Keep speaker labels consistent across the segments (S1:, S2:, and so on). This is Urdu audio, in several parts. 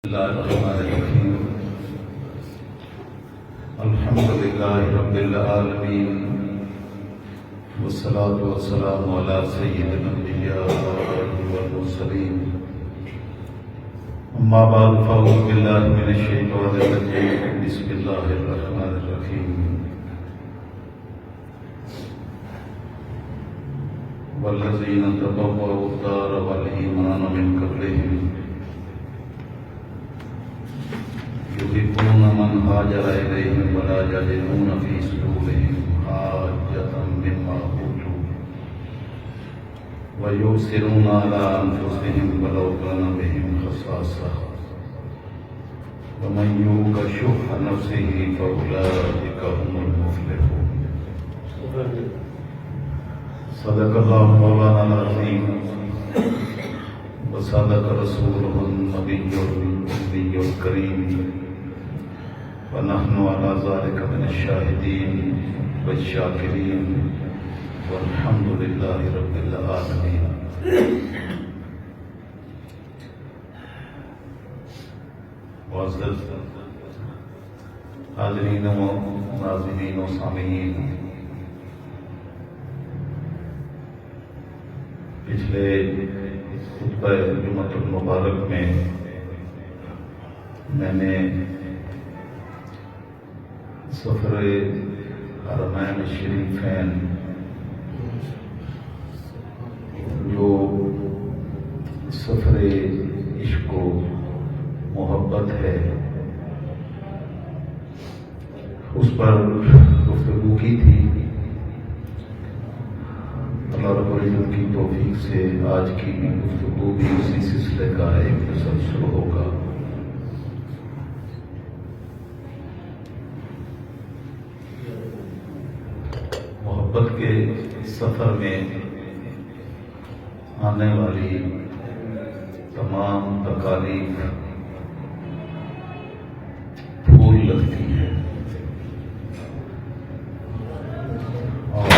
S1: الله الرحمن الرحيم الحمد لله رب العالمين والصلاة والسلام على سيد الأنبياء والمرسلين أما بعد فأعوذ بالله من الشيطان الرجيم بسم الله الرحمن الرحيم والذين تبوأوا الدار والإيمان من قبلهم يحبون من هاجر إليهم ولا يجدون في صدورهم حاجة مما أوتوا ويؤثرون على أنفسهم ولو كان بهم خصاصة ومن يوق شح نفسه فأولئك هم المفلحون. صدق الله مولانا العظيم وصدق رسوله النبي الأمي الكريم ونحن على ذلك من الشاهدين والشاكرين والحمد لله رب العالمين. معزز حاضرین و ناظرین و سامعین، پچھلے خطبہ جمعۃ المبارک میں نے سفر حرمین شریفین جو سفر عشق و محبت ہے اس پر گفتگو کی تھی. اللہ رب العزت کی توفیق سے آج کی گفتگو بھی اسی سلسلے کا ایک تسلسل ہوگا. محبت کے سفر میں آنے والی تمام تکالیف پھول لگتی ہے اور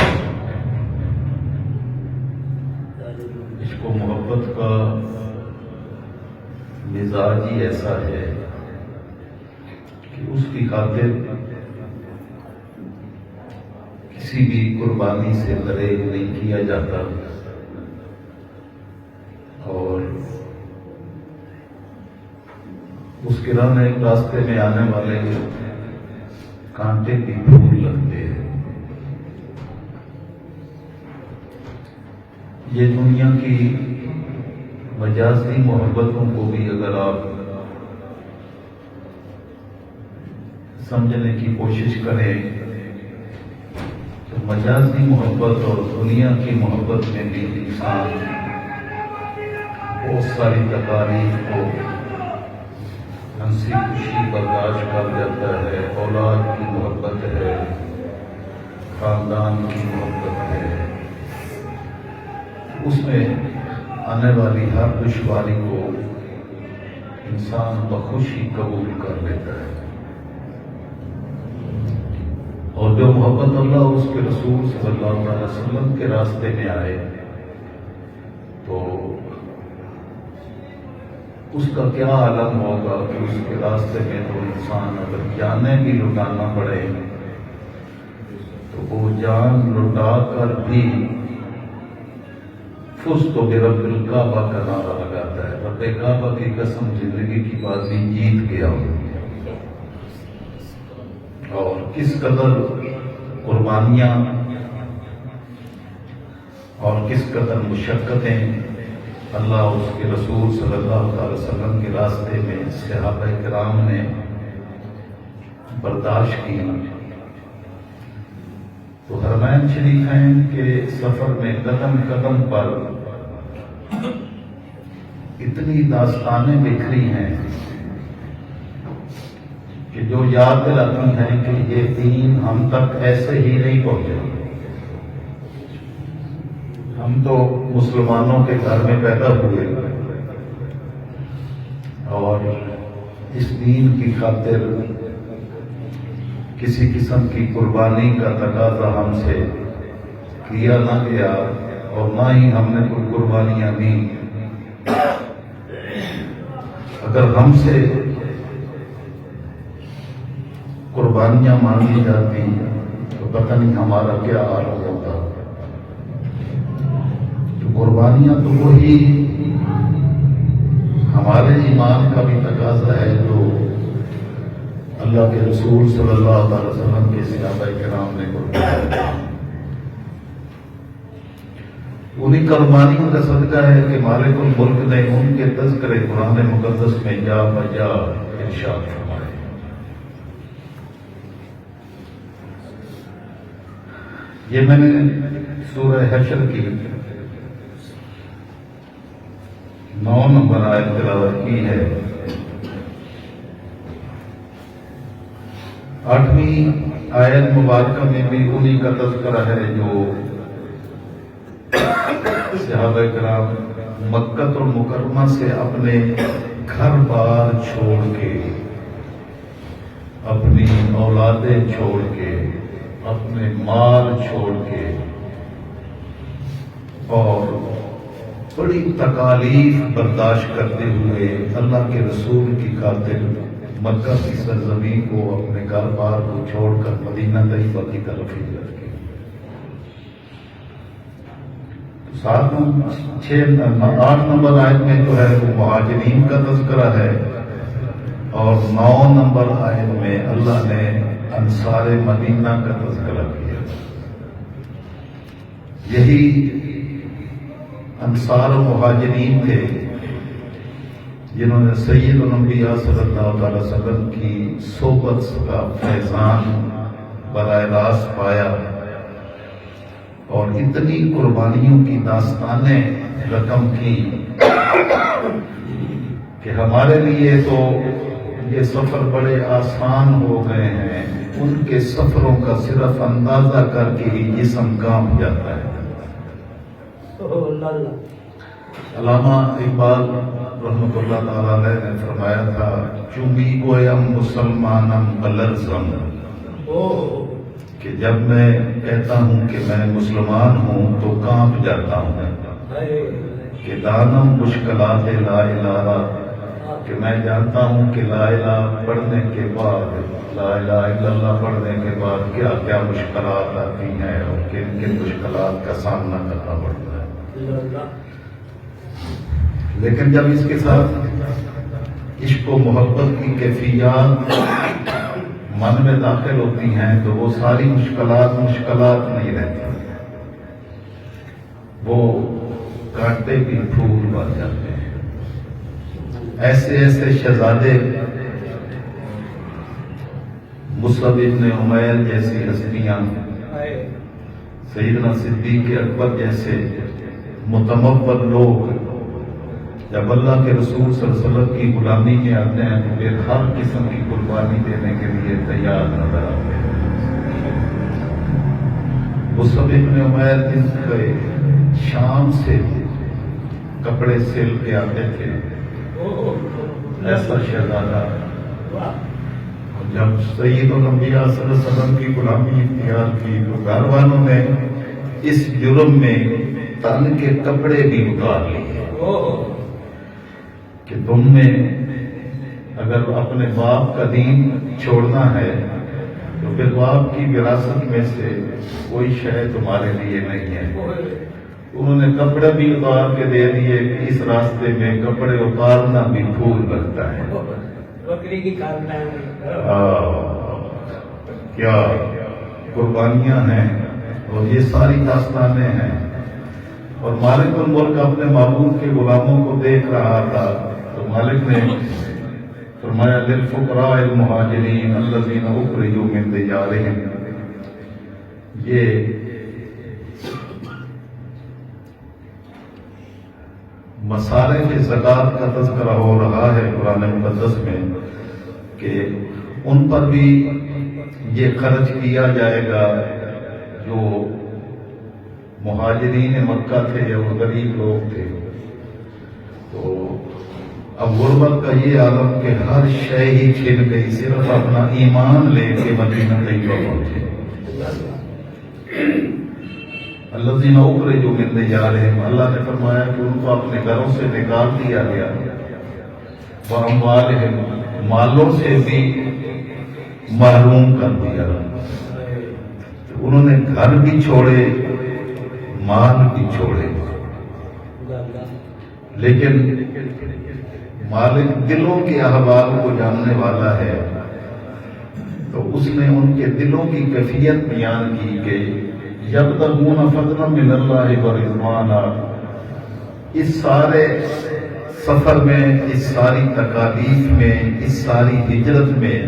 S1: عشق و محبت کا مزاج ہی ایسا ہے کہ اس کی خاطر کسی بھی قربانی سے گریز نہیں کیا جاتا اور اس کران ایک راستے میں آنے والے کانٹے بھی پھول لگتے ہیں. یہ دنیا کی مجازی محبتوں کو بھی اگر آپ سمجھنے کی کوشش کریں تو مجازی محبت اور دنیا کی محبت میں بھی انسان بہت ساری تکالیف کو ہنسی خوشی برداشت کر جاتا ہے. اولاد کی محبت ہے، خاندان کی محبت ہے، اس میں آنے والی ہر دشواری کو انسان بخوشی قبول کر لیتا ہے. اور جو محبت اللہ اور اس کے رسول صلی اللہ علیہ وسلم کے راستے میں آئے تو اس کا کیا عالم ہوگا کہ اس کے راستے میں تو انسان اگر جانیں بھی لٹانا پڑے تو وہ جان لٹا کر بھی فزت برب الکعبہ کا نعرہ لگاتا ہے. رب کعبہ کی قسم زندگی کی بازی جیت گیا ہوں. اور کس قدر قربانیاں اور کس قدر مشقتیں اللہ اور اس کے رسول صلی اللہ علیہ وسلم کے راستے میں صحابہ کرام نے برداشت کی. تو حرمین شریفین کے سفر میں قدم قدم پر اتنی داستانیں بکھری ہیں کہ جو یاد دلاتی ہیں کہ یہ دین ہم تک ایسے ہی نہیں پہنچے. ہم تو مسلمانوں کے گھر میں پیدا ہوئے اور اس دین کی خاطر کسی قسم کی قربانی کا تقاضا ہم سے کیا نہ گیا اور نہ ہی ہم نے کوئی قربانیاں دی. اگر ہم سے قربانیاں مانگی جاتی تو پتہ نہیں ہمارا کیا حال ہوتا. تو قربانیاں تو وہی ہمارے ایمان کا بھی تقاضا ہے جو اللہ کے رسول صلی اللہ علیہ وسلم کے صحابہ کرام نے قربانی. انہیں قربانیوں کا صدقہ ہے کہ مالک الملک نے ان کے تذکرے قرآن مقدس میں جا بجا ارشاد فرمائے. یہ میں نے سورہ حشر کی 9 نمبر آیت تلاوت کی ہے. 8ویں آیت مبارکہ میں بھی انہی کا تذکرہ ہے جو صحابہ کرام مکہ المکرمہ سے اپنے گھر بار چھوڑ کے، اپنی اولادیں چھوڑ کے، اپنے مال چھوڑ کے اور بڑی تکالیف برداشت کرتے ہوئے اللہ کے رسول کی خاطر مکہ کی سرزمین کو، اپنے گھر بار کو چھوڑ کر مدینہ طیبہ کی طرف ہجرت کی. 8 نمبر آیت میں جو ہے وہ مہاجرین کا تذکرہ ہے، اور 9 نمبر آیت میں اللہ نے انصار مدینہ کا تذکرہ کیا. یہی انصار و مہاجرین تھے جنہوں نے سید الانبیاء صلی اللہ علیہ وسلم کی صحبت کا فیضان براہ راست پایا اور اتنی قربانیوں کی داستانیں رقم کی کہ ہمارے لیے تو یہ سفر بڑے آسان ہو گئے ہیں. ان کے سفروں کا صرف اندازہ کر کے ہی جسم کانپ جاتا ہے. علامہ اقبال رحمۃ اللہ تعالی علیہ نے فرمایا تھا، چومی گویم مسلمانم بلرزم، کہ جب میں کہتا ہوں کہ میں مسلمان ہوں تو کانپ جاتا ہوں. کہ دانم مشکلات لا الہ، کہ میں جانتا ہوں کہ لا الہ پڑھنے کے بعد، لا الہ الا اللہ پڑھنے کے بعد کیا کیا مشکلات آتی ہیں اور کن کن مشکلات کا سامنا کرنا پڑتا ہے. لیکن جب اس کے ساتھ عشق و محبت کی کیفیات من میں داخل ہوتی ہیں تو وہ ساری مشکلات نہیں رہتی، وہ کانٹے بھی پھول بن جاتے ہیں. ایسے ایسے شہزادے مصعب ابن عمیر جیسی ہستیاں، سیدنا صدیق اکبر جیسے متمول لوگ جب اللہ کے رسول صلی اللہ علیہ وسلم کی غلامی میں آتے ہیں تو پھر ہر قسم کی قربانی دینے کے لیے تیار نظر آتے ہیں. مصعب ابن عمیر جن کے شام سے کپڑے سل کے آتے تھے، ایسا شہزادہ جب سید الانبیاء صلی اللہ علیہ وسلم کی غلامی اختیار کی تو گھر والوں نے اس جرم میں تن کے کپڑے بھی اتار لیے کہ تم نے اگر اپنے باپ کا دین چھوڑنا ہے تو پھر باپ کی وراثت میں سے کوئی شے تمہارے لیے نہیں ہے. انہوں نے کپڑے بھی اتار کے دے دیے کہ اس راستے میں کپڑے اتارنا بھی پھول لگتا ہے.
S2: بکری کی
S1: کیا قربانیاں ہیں اور یہ ساری داستانیں ہیں. اور مالک الملک اپنے معبود کے غلاموں کو دیکھ رہا تھا تو مالک نے فرمایا للفقراء المہاجرین الذین اخرجوا من دیارہم. یہ مصارف زکوٰۃ کا تذکرہ ہو رہا ہے قرآن مقدس میں کہ ان پر بھی یہ خرچ کیا جائے گا جو مہاجرین مکہ تھے اور غریب لوگ تھے. تو اب غربت کا یہ عالم کہ ہر شے ہی چھن گئی، صرف اپنا ایمان لے کے مدینہ طیبہ پہنچے. الذین اخرجوا من دیارہم، اللہ نے فرمایا کہ ان کو اپنے گھروں سے نکال دیا گیا. وَأَمْوَالِهِمْ مالوں سے بھی محروم کر دیا. انہوں نے گھر بھی چھوڑے، مال بھی چھوڑے، لیکن مالک دلوں کے احوال کو جاننے والا ہے، تو اس نے ان کے دلوں کی کیفیت بیان کی کہ یبتغون فضلا من اللہ ورضوانا. اس سارے سفر میں، اس ساری تکالیف میں، اس ساری ہجرت میں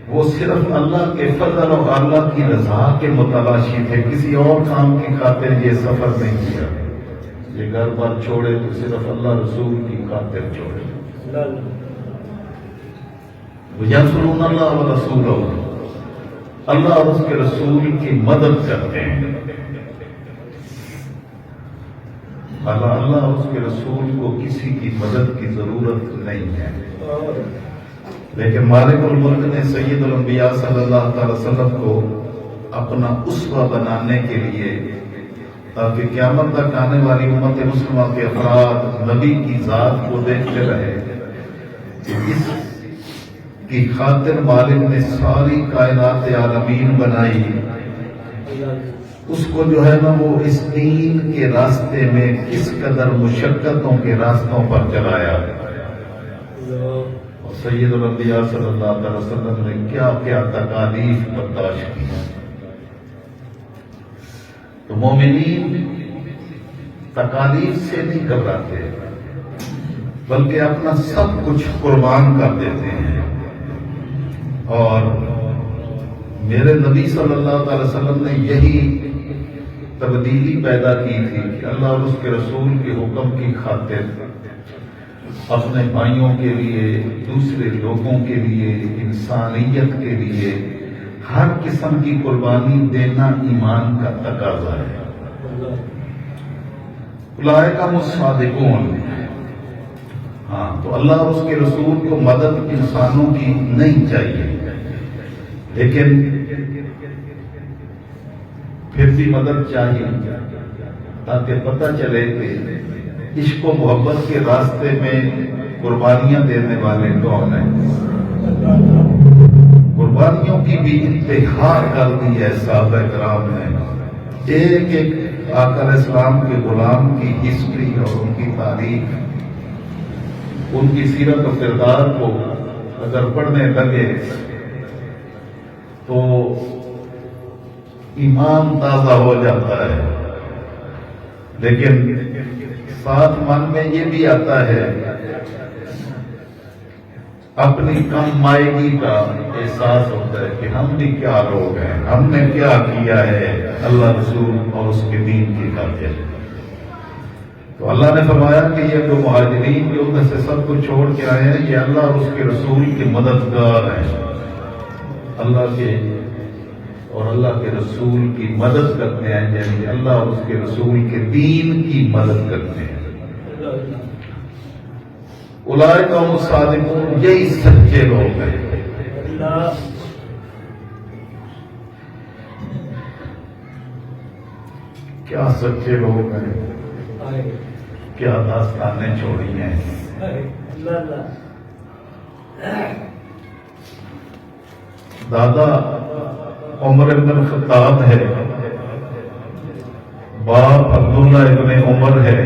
S1: وہ صرف اللہ کے فضل اور اللہ کی رضا کے متلاشی تھے، کسی اور کام کی خاطر یہ سفر نہیں کیا. یہ گھر بار چھوڑے تو صرف اللہ رسول کی خاطر چھوڑے. ینصرون اللہ ورسولہ، اللہ اور اس کے رسول کی مدد کرتے ہیں. اللہ اور اس کے رسول کو کسی کی مدد کی ضرورت نہیں ہے. لیکن مالک الملک نے سید الانبیاء صلی اللہ تعالی وسلم کو اپنا اسوہ بنانے کے لیے، تاکہ قیامت تک آنے والی امت مسلمہ کے افراد نبی کی ذات کو دیکھتے رہے، اس کی خاطر مالک نے ساری کائنات عالمین بنائی. اس کو جو ہے نا وہ اس دین کے راستے میں کس قدر مشقتوں کے راستوں پر چلایا. سید الانبیاء صلی اللہ علیہ وسلم نے کیا کیا تکالیف برداشت کی. تو مومنین تکالیف سے نہیں گھبراتے، بلکہ اپنا سب کچھ قربان کر دیتے ہیں. اور میرے نبی صلی اللہ علیہ وسلم نے یہی تبدیلی پیدا کی تھی کہ اللہ اور اس کے رسول کے حکم کی خاطر اپنے بھائیوں کے لیے، دوسرے لوگوں کے لیے، انسانیت کے لیے ہر قسم کی قربانی دینا ایمان کا تقاضا ہے. اولئک هم الصادقون. ہاں، تو اللہ اور اس کے رسول کو مدد انسانوں کی نہیں چاہیے، لیکن پھر بھی مدد چاہیے تاکہ پتہ چلے کہ عشق و محبت کے راستے میں قربانیاں دینے والے کون ہیں. قربانیوں کی بھی انتہا کر دی ہے صحابہ کرام نے. ایک ایک آقا علیہ السلام کے غلام کی ہسٹری اور ان کی تاریخ، ان کی سیرت و کردار کو اگر پڑھنے لگے تو ایمان تازہ ہو جاتا ہے. لیکن ساتھ من میں یہ بھی آتا ہے، اپنی کم مائگی کا احساس ہوتا ہے کہ ہم بھی کیا لوگ ہیں، ہم نے کیا کیا ہے اللہ رسول اور اس کے دین کی خاطر. تو اللہ نے فرمایا کہ یہ جو مہاجرین جو ادھر سے سب کو چھوڑ کے آئے ہیں، یہ اللہ اور اس کے رسول کے مددگار ہیں. اللہ کے اور اللہ کے رسول کی مدد کرتے ہیں، یعنی اللہ اور اس کے رسول کے دین کی مدد کرتے ہیں. اولئک هم الصادقون، یہی سچے لوگ ہیں. کیا سچے لوگ ہیں، کیا داستانیں چھوڑی ہیں. دادا عمر بن الخطاب ہے، باپ عبداللہ ابن عمر ہے،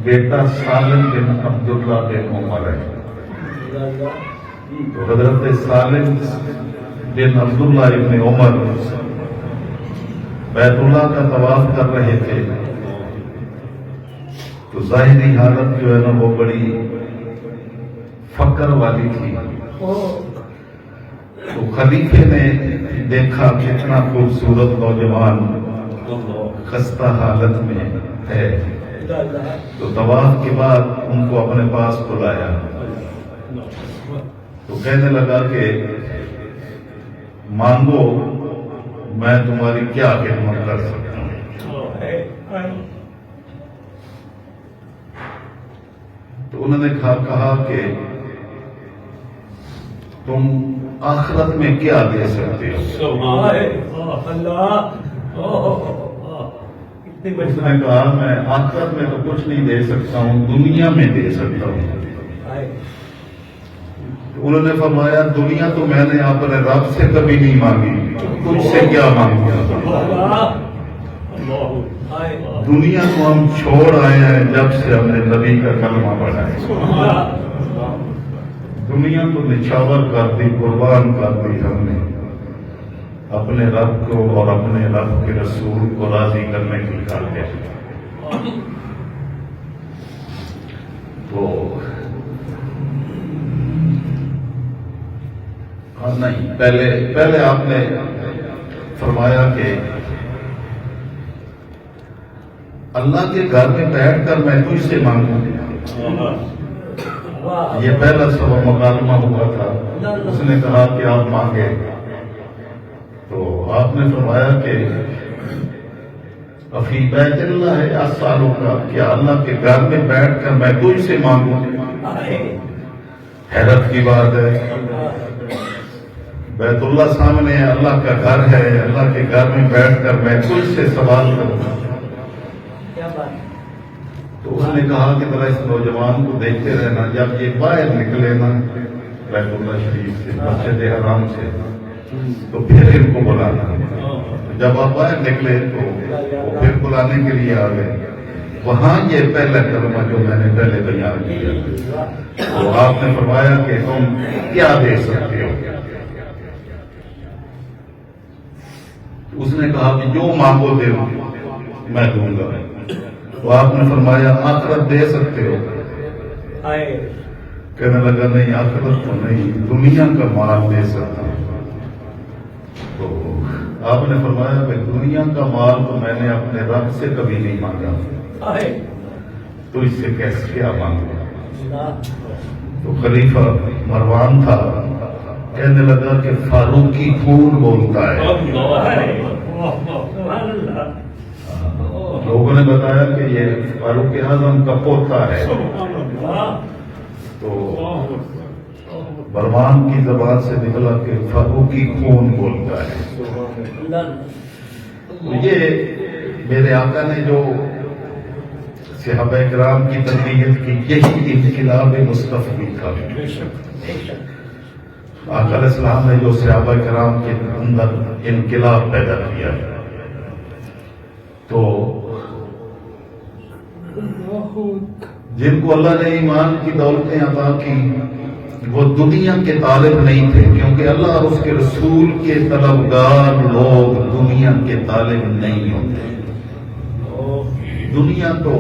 S1: بیٹا سالم بن عبداللہ بن عمر ہے. تو حضرت سالم بن عبداللہ ابن عمر بیت اللہ کا طواف کر رہے تھے، تو ظاہری حالت جو ہے نا وہ بڑی فقر والی تھی. تو خلیفے نے دیکھا کتنا خوبصورت نوجوان خستہ حالت میں ہے، تو طواف کے بعد ان کو اپنے پاس بلایا. تو کہنے لگا کہ مانگو، میں تمہاری کیا خدمت کر سکتا ہوں. تو انہوں نے کہا کہ تم آخرت میں کیا دے سکتے ہو. اس نے کہا میں آخرت میں تو کچھ نہیں دے سکتا ہوں، دنیا میں دے سکتا ہوں۔ انہوں نے فرمایا دنیا تو میں نے اپنے رب سے کبھی نہیں مانگی، تجھ سے کیا مانگوں؟ دنیا کو ہم چھوڑ آئے ہیں جب سے ہم نے نبی کا کلمہ پڑھا ہے۔ دنیا کو نچھاور کر دی، قربان کر دی ہم نے اپنے رب کو اور اپنے رب کے رسول کو راضی کرنے کی خاطر۔ تو نہیں، پہلے آپ نے فرمایا کہ اللہ کے گھر میں بیٹھ کر میں تجھ سے مانگوں، یہ پہلا سبب مکالمہ ہوا تھا۔ اس نے کہا کہ آپ مانگے، تو آپ نے فرمایا کہ فی بیت اللہ اسالک کا، کیا اللہ کے گھر میں بیٹھ کر میں تجھ سے مانگوں؟ حیرت کی بات ہے، بیت اللہ سامنے ہے، اللہ کا گھر ہے، اللہ کے گھر میں بیٹھ کر میں تجھ سے سوال کروں۔ تو اس نے کہا کہ ذرا اس نوجوان کو دیکھتے رہنا، جب یہ باہر نکلے نا بیت اللہ شریف سے، مسجد حرام سے، تو پھر ان کو بلانا۔ جب آپ باہر نکلے تو وہ پھر بلانے کے لیے آ گئے۔ وہاں یہ پہلا کلمہ جو میں نے پہلے بیان کیا، تو آپ نے فرمایا کہ تم کیا دے سکتے ہو؟ اس نے کہا کہ جو مانگو دے میں دوں گا۔ تو آپ نے فرمایا آخرت دے سکتے ہو؟ کہنے لگا نہیں، آخرت تو نہیں، دنیا کا مال دے سکتا ہوں۔ تو آپ نے فرمایا کہ دنیا کا مال تو میں نے اپنے رب سے کبھی نہیں مانگا، تو اس سے کیسے کیا مانگا؟ تو خلیفہ مروان تھا، کہنے لگا کہ فاروقی خون بولتا ہے۔ لوگوں نے بتایا کہ یہ فاروق اعظم کا پوتا ہے، تو مروان کی زبان سے نکلا کہ فاروقی خون بولتا ہے۔ تو یہ میرے آقا نے جو صحابہ کرام کی تربیت کی، یہی انقلاب مصطفی تھا۔ آقا علیہ السلام نے جو صحابہ کرام کے اندر انقلاب پیدا کیا، تو جن کو اللہ نے ایمان کی دولتیں عطا کی وہ دنیا کے طالب نہیں تھے، کیونکہ اللہ اور اس کے رسول کے طلبگار لوگ دنیا کے طالب نہیں ہوتے۔ دنیا تو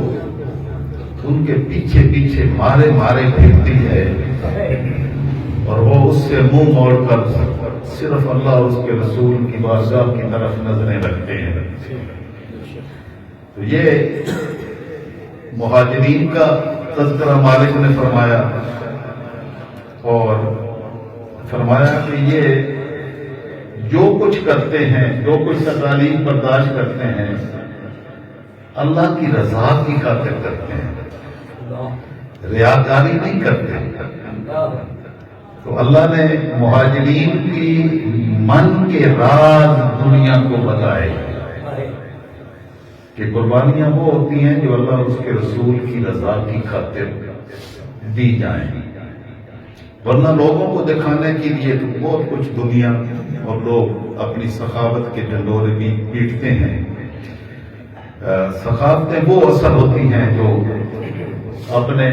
S1: ان کے پیچھے پیچھے مارے پھرتی ہے، اور وہ اس سے منہ موڑ کر صرف اللہ اور اس کے رسول کی بارگاہ کی طرف نظریں رکھتے ہیں۔ تو یہ مہاجرین کا تذکرہ مالک نے فرمایا، اور فرمایا کہ یہ جو کچھ کرتے ہیں، جو کچھ تکالیف برداشت کرتے ہیں، اللہ کی رضا کی خاطر کرتے ہیں، ریاکاری نہیں کرتے۔ تو اللہ نے مہاجرین کی من کے راز دنیا کو بتائے کہ قربانیاں وہ ہوتی ہیں جو اللہ اور اس کے رسول کی رضا کی خاطر دی جائیں، ورنہ لوگوں کو دکھانے کے لیے تو بہت کچھ دنیا اور لوگ اپنی سخاوت کے ڈنڈورے بھی پیٹتے ہیں۔ سخاوتیں وہ اثر ہوتی ہیں جو اپنے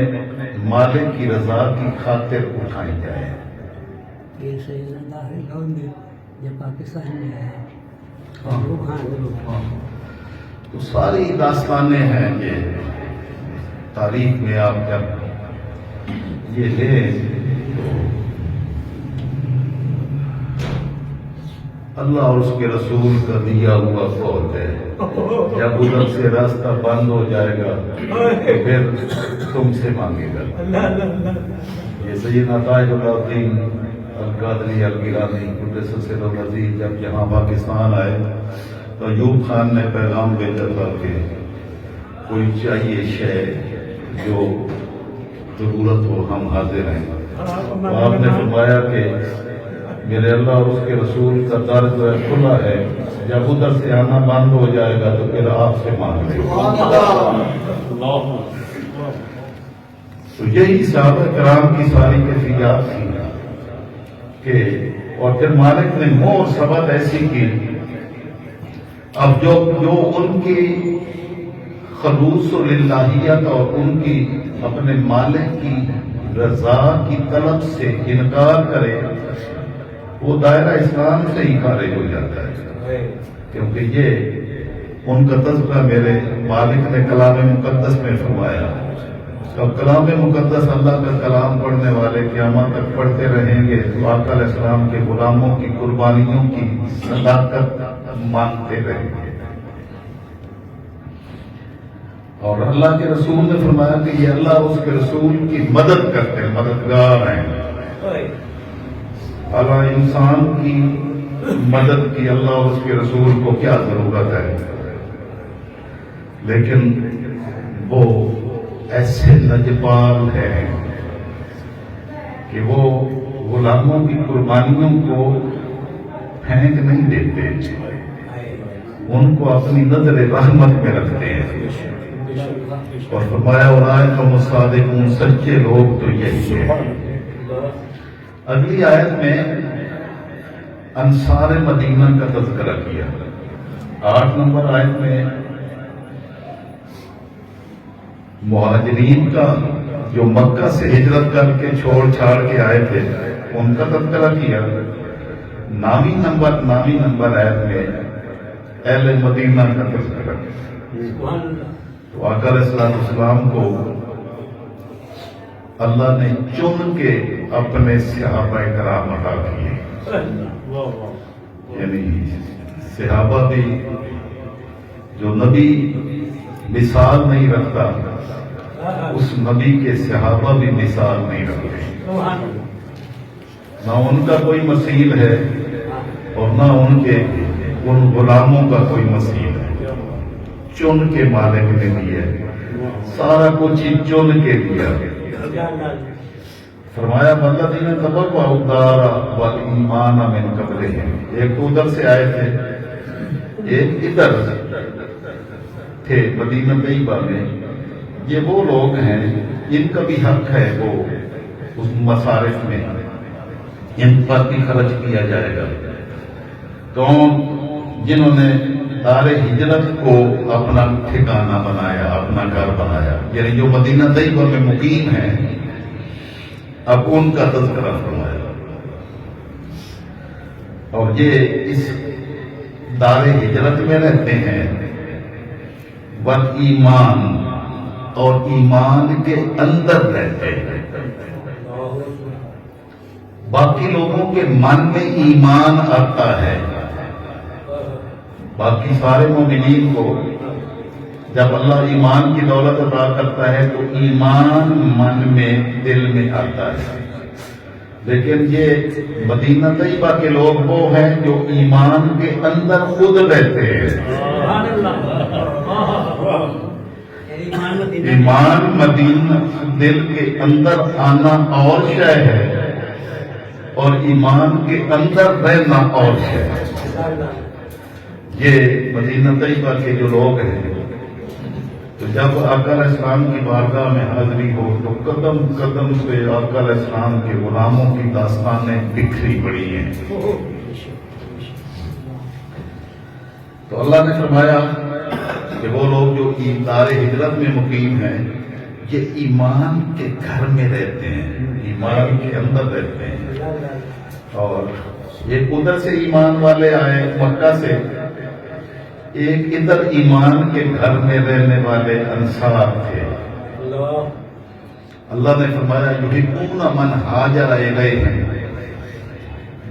S1: مالک کی رضا کی خاطر اٹھائی جائیں۔
S2: یہ پاکستان میں ہے،
S1: تو ساری داستانیں ہیں یہ تاریخ میں، آپ جب یہ لیں تو اللہ اور اس کے رسول کا دیا ہوا فوج ہے، جب ادھر سے راستہ بند ہو جائے گا تو پھر تم سے مانگے گا۔ یہ سیدنا تاج الدین القادری الگیلانی قدس سرہ العزیز جب یہاں پاکستان آئے تو ایوب خان نے پیغام بھیجا تھا کہ کوئی چاہیے شے جو ضرورت ہو، ہم حاضر ہیں۔ تو آپ نے فرمایا کہ میرے اللہ اور اس کے رسول کا در جو ہے کھلا ہے، جب ادھر سے آنا بند ہو جائے گا تو پھر آپ سے مانگ لیں گے۔ تو یہی صحابہ کرام کی ساری کیفیات تھی کہ، اور پھر مالک نے مور سبق ایسی کی، اب جو ان کی خلوص للہیت اور ان کی اپنے مالک کی رضا کی طلب سے انکار کرے وہ دائرہ اسلام سے ہی خارج ہو جاتا ہے، کیونکہ یہ ان کا تذکرہ میرے مالک نے کلام مقدس میں فرمایا۔ اب کلام مقدس اللہ کا کلام پڑھنے والے قیامت تک پڑھتے رہیں گے تو آقا علیہ السلام کے غلاموں کی قربانیوں کی صداقت مانگتے رہیں گے۔ اور اللہ کے رسول نے فرمایا کہ یہ اللہ اور اس کے رسول کی مدد کرتے ہیں، مددگار ہیں۔ اللہ انسان کی مدد کی اللہ اور اس کے رسول کو کیا ضرورت ہے، لیکن وہ ایسے لجپال ہیں کہ وہ غلاموں کی قربانیوں کو پھینک نہیں دیتے، ان کو اپنی نظر رحمت میں رکھتے ہیں۔ اور فرمایا اولئک هم الصادقون، سچے لوگ تو یہی ہیں۔ اگلی آیت میں انصار مدینہ کا تذکرہ کیا، 8 نمبر آیت میں مہاجرین کا جو مکہ سے ہجرت کر کے چھوڑ چھاڑ کے آئے تھے ان کا تذکرہ کیا، 9 نمبر آیت میں اہل مدینہ کا تذکرہ کیا۔ تو آقا علیہ السلام کو اللہ نے چن کے اپنے صحابہ کرام عطا کیے، یعنی صحابہ بھی جو نبی مثال نہیں رکھتا اس نبی کے صحابہ بھی مثال نہیں رکھتے، نہ ان کا کوئی مثیل ہے اور نہ ان غلاموں کا کوئی مثیل ہے، چن کے مالک نے دیا، سارا کچھ ہی چن کے دیا۔ فرمایا والذین تبوأوا الدار والایمان من قبلہم، ایک ادھر سے آئے تھے ایک ادھر تھے مدینہ طیبہ میں، یہ وہ لوگ ہیں ان کا بھی حق ہے وہ اس مصارف میں، ان پر بھی خرچ کیا جائے گا۔ کون؟ جنہوں نے دار ہجرت کو اپنا ٹھکانہ بنایا، اپنا گھر بنایا، یعنی جو مدینہ طیبہ میں مقیم ہیں، اب ان کا تذکرہ فرمایا۔ اور یہ اس دار ہجرت میں رہتے ہیں، والایمان، اور ایمان کے اندر رہتے ہیں۔ باقی لوگوں کے من میں ایمان آتا ہے، باقی سارے مومنین کو جب اللہ ایمان کی دولت عطا کرتا ہے تو ایمان من میں، دل میں آتا ہے، لیکن یہ مدینہ طیبہ کے لوگ وہ ہیں جو ایمان کے اندر خود رہتے ہیں۔ ایمان مدینہ دل کے اندر آنا اور شے ہے اور ایمان کے اندر رہنا اور شے ہے۔ یہ مدینہ طیبہ کے جو لوگ ہیں، تو جب آقا علیہ السلام کی بارگاہ میں حاضری ہو تو قدم قدم پہ آقا علیہ السلام کے غلاموں کی داستانیں بکھری پڑی ہیں۔ تو اللہ نے فرمایا کہ وہ لوگ جو دار ہجرت میں مقیم ہیں یہ ایمان کے گھر میں رہتے ہیں، ایمان کے اندر رہتے ہیں۔ اور یہ ادھر سے ایمان والے آئے مکہ سے، ایک ادھر ایمان کے گھر میں رہنے والے انصار تھے۔ اللہ نے فرمایا یحبون من ہاجر الیہم،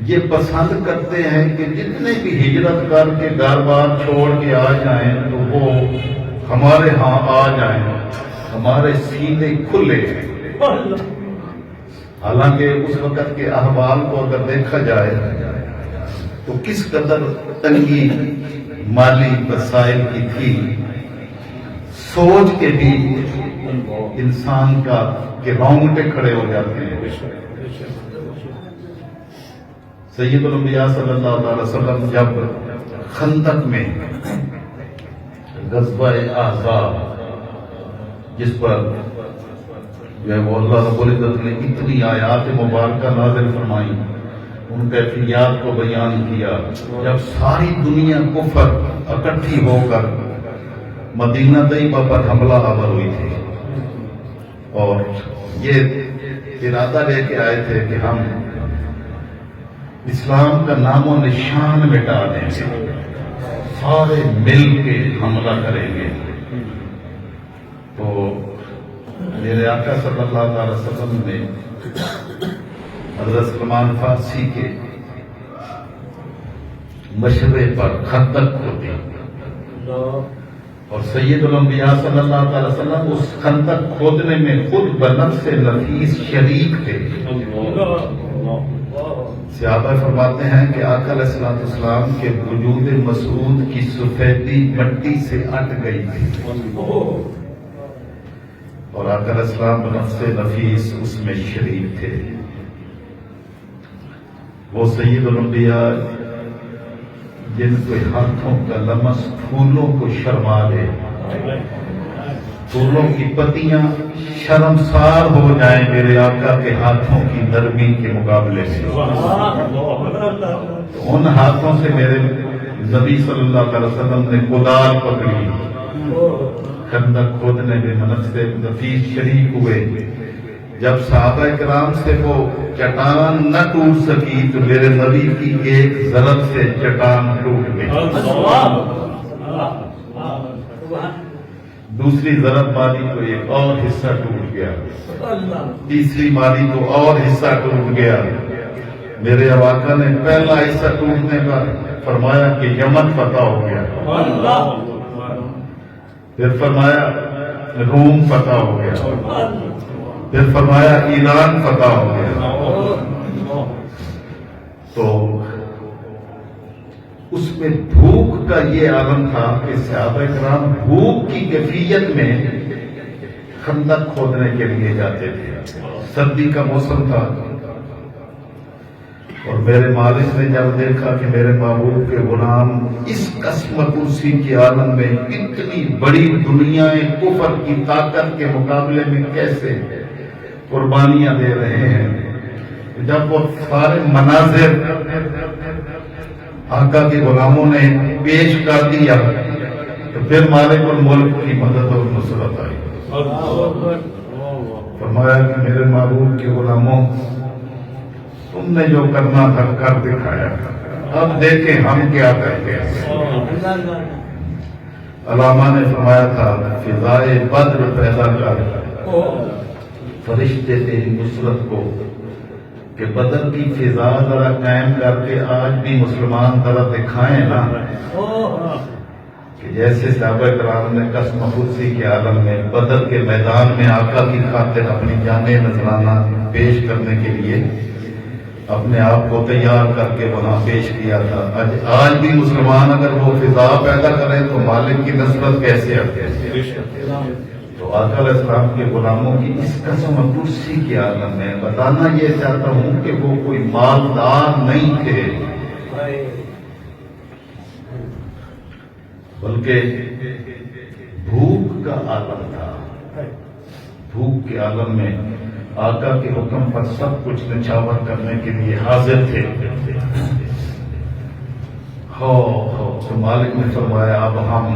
S1: یہ پسند کرتے ہیں کہ جتنے بھی ہجرت کر کے گھر بار چھوڑ کے آ جائیں تو وہ ہمارے ہاں آ جائیں، ہمارے سینے کھلے ہیں۔ حالانکہ اس وقت کے احوال کو اگر دیکھا جائے تو کس قدر تنگی مالی وسائل کی تھی، سوچ کے بھی انسان کا کہ رونگٹے کھڑے ہو جاتے ہیں۔ سید الانبیاء صلی اللہ علیہ وسلم جب خندق میں غزوہ احزاب جس پر جو ہے وہ اللہ رب العزت نے اتنی آیات مبارکہ نازل فرمائی، ان کیفیات کو بیان کیا، جب ساری دنیا کفر اکٹھی ہو کر مدینہ طیبہ پر حملہ آور ہوئی تھی اور یہ ارادہ لے کے آئے تھے کہ ہم اسلام کا نام و نشان مٹا دیں گے، سارے مل کے حملہ کریں گے، تو میرے آقا صلی اللہ علیہ وسلم نے حضرت سلمان فارسی کے مشورے پر خندق کھودی اور سید الانبیاء صلی اللہ علیہ وسلم اس خندق کھودنے میں خود بنفس نفیس شریک تھے۔ صحابہ فرماتے ہیں کہ آقا علیہ السلام کے وجود مسعود کی سفیدی مٹی سے اٹ گئی تھی اور آقا علیہ السلام بنفس نفیس اس میں شریک تھے۔ وہ سید الانبیاء جن کے ہاتھوں کا لمس پھولوں کو شرما دے، پھولوں کی پتیاں شرمسار ہو جائیں میرے آقا کے ہاتھوں کی نرمی کے مقابلے میں، ان ہاتھوں سے میرے نبی صلی اللہ علیہ وسلم نے کدال پکڑی، خندق کھودنے میں منفس نفیس شریک ہوئے۔ جب صحابہ کرام سے وہ چٹان نہ ٹوٹ سکی تو میرے نبی کی ایک ضرب سے چٹان ٹوٹ گئی، دوسری ضرب ماری تو ایک اور حصہ ٹوٹ گیا، تیسری ماری تو اور حصہ ٹوٹ گیا۔ میرے آقا نے پہلا حصہ ٹوٹنے پر فرمایا کہ یمن فتح ہو گیا، پھر فرمایا روم فتح ہو گیا، پھر فرمایا ایران فتح ہو گیا۔ تو اس میں بھوک کا یہ عالم تھا کہ صحابہ کرام بھوک کی کیفیت میں خندق کھودنے کے لیے جاتے تھے، سردی کا موسم تھا اور میرے مالک نے جب دیکھا کہ میرے محبوب کے غلام اس قسم کرسی کے عالم میں اتنی بڑی دنیا کفر کی طاقت کے مقابلے میں کیسے قربانیاں دے رہے ہیں، جب وہ سارے مناظر آقا کے غلاموں نے پیش کر دیا تو پھر مالک الملک کی مدد اور نصرت آئی۔ فرمایا کہ میرے محبوب کے غلاموں، تم نے جو کرنا تھا کر دکھایا، اب دیکھیں ہم کیا کرتے ہیں۔ علامہ نے فرمایا تھا فضائے بدر پیدا کر فرشتے تیری نصرت کو، کہ بدر کی فضا ذرا قائم کر کے آج بھی مسلمان ذرا دکھائیں نا کہ جیسے صحابہ کرام نے قسم خودسی کے عالم میں بدر کے میدان میں آقا کی خاطر اپنی جانیں نذرانہ پیش کرنے کے لیے اپنے آپ کو تیار کر کے وہاں پیش کیا تھا، آج بھی مسلمان اگر وہ فضا پیدا کریں تو مالک کی نصرت کیسے آتے ہیں۔ تو آقا علیہ السلام کے غلاموں کی اس قسم کرسی کے عالم میں بتانا یہ چاہتا ہوں کہ وہ کوئی مالدار نہیں تھے، بلکہ بھوک کا عالم تھا۔ بھوک کے عالم میں آقا کے حکم پر سب کچھ نچھاور کرنے کے لیے حاضر تھے۔ تو مالک نے فرمایا اب ہم